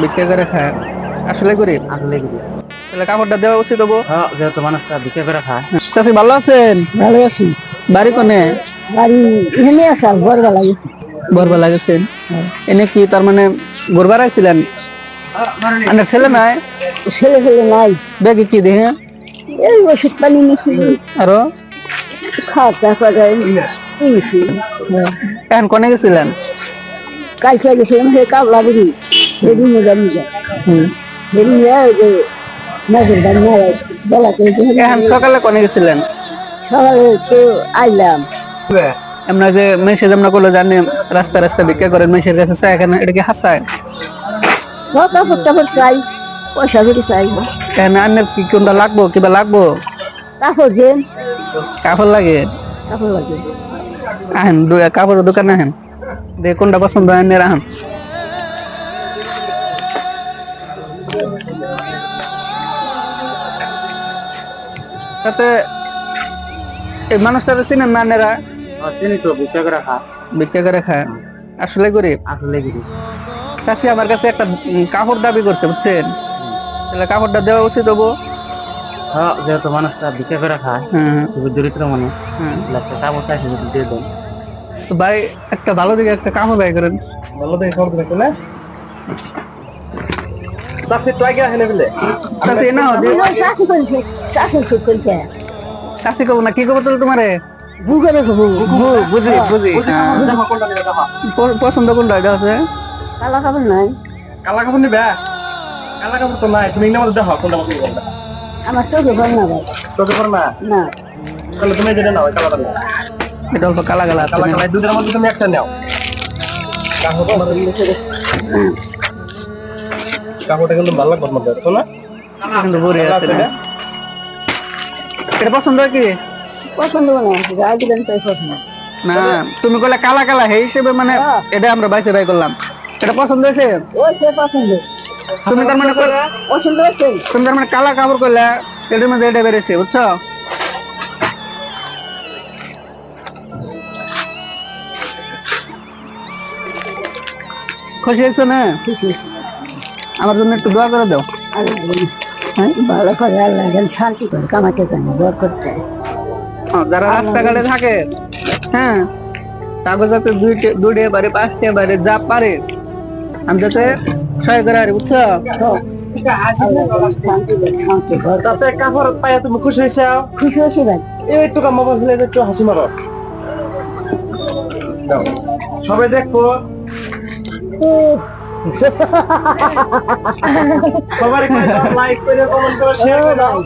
ভিক্ষা করে খায়, আসলে গরিব। আসলে গরিব। তাহলে কাপড়টা দেওয়া উচিত হবো। হ্যাঁ, যেহেতু মানুষটা ভিক্ষা করে খায়। চাচি ভালো আছেন? ভালো আছি। বাড়ি কোনে? বাড়ি এখানে আসার ভোরবেলা গেছি। ভোরবেলা গেছেন? এনে কি তার মানে ঘুরবার আইছিলেন? আপনার ছেলে নাই? ছেলে ছেলে নাই, ব্যাগে কি দেখে? এই ওষুধ পানি নিছি, আরো খাওয়া টাকা যায় নিছি। এখন কোনে গেছিলেন? কালকে গেছিলাম সে কাবলা বুড়ি হেরি মজা নিজে হুম। হেরি ওই যে নজর বাড়ি না বেলা করে এখন সকালে কোনে গেছিলেন? সকালে তো আইলাম। এমনা যে মেসেজ আমরা করলো জানি রাস্তা রাস্তা ভিক্ষা করেন মেসের কাছে চায়, এখানে এটা কি হাসায়? কাপড় টাপড় চাই, পয়সা করে চাই, এখানে আন্নের কি কোনটা লাগবো, কিবা লাগবো? কাপড় দেন, কাপড় লাগে? কাপড় লাগে। আহেন কাপড়ের দোকানে আহেন, দেখে কোনটা পছন্দ হয় আন্নের আহেন। তাতে এই মানুষটারে চিনেন না আন্নেরা? চিনি তো, ভিক্ষা করে খায়। ভিক্ষা করে খায়, আসলে গরিব। আসলে গরিব। চাষি আমার কাছে একটা কাপড় দাবি করছে, বুঝছেন? তাহলে কাপড়টা দেওয়া উচিত হবো। হ্যাঁ, যেহেতু মানুষটা ভিক্ষা করে খায়, হ্যাঁ খুবই দরিদ্র মানুষ, হ্যাঁ। একটা কাপড় চাইছে যদি দিয়ে দেন। তো ভাই একটা ভালো দিকে একটা কাপড় বাই করেন। ভালো দেখে খবর দেবে না। চাষি তো আগে হেলে ফেলে। চাষি না চাষি করেছে, চাষি ঠিক করেছে, চাষি কব না কি কব তো তোমারে? ভূগোলে বুঝি বুঝি। পছন্দ কোনটা এটা আছে? কালা কাপড় নাই, কালা কাপড় নিবে? কালা কাপড় তো নাই, তুমি ইন্না মধ্যে দেখো কোনটা পছন্দ করবে। আমার চোখে পড়ে না ভাই, তোকে পারো না? না তাহলে তুমি যেটা নাও, কালাটা নাও। এটা অল্প কালা কালা আছে কালা না? কালা এই দুটোর মধ্যে তুমি একটা নাও। কাপড়টা কিন্তু ভালো লাগবে তোমার, দেখো না? কিন্তু বড়ি আছে না? এটা পছন্দ কি? পছন্দ না, যা দিলেন তাই পছন্দ। না তুমি কইলে কালা কালা সেই হিসেবে মানে এটা আমরা বাইসে বাই করলাম। এটা পছন্দ হয়েছে? ওই সে পছন্দ, তুমি তার মানে পছন্দ হচ্ছে। তুমি তার মানে কালা কাপড় কইলা এটার মধ্যে এটা বেড়েছে, বুঝছো? খুশি হয়েছো না? আমার জন্য একটু দোয়া করে দাও। ভালো করে আল্লাহ যেন শান্তি করে কামাতে জানি দর করতে। যারা রাস্তাঘাটে থাকে, হ্যাঁ, কাগজ যাতে দুইটে বাড়ি পাঁচটে বাড়ি যা পারে আমি যাতে সহায় করে আর, বুঝছো? তাতে কাপড় পাইয়া তুমি খুশি হয়েছে? খুশি হয়েছি ভাই, একটু কাম বসলে একটু হাসি মারো। সবাই দেখবো, সবাই লাইক করে কমেন্ট করে শেয়ার করে দাও।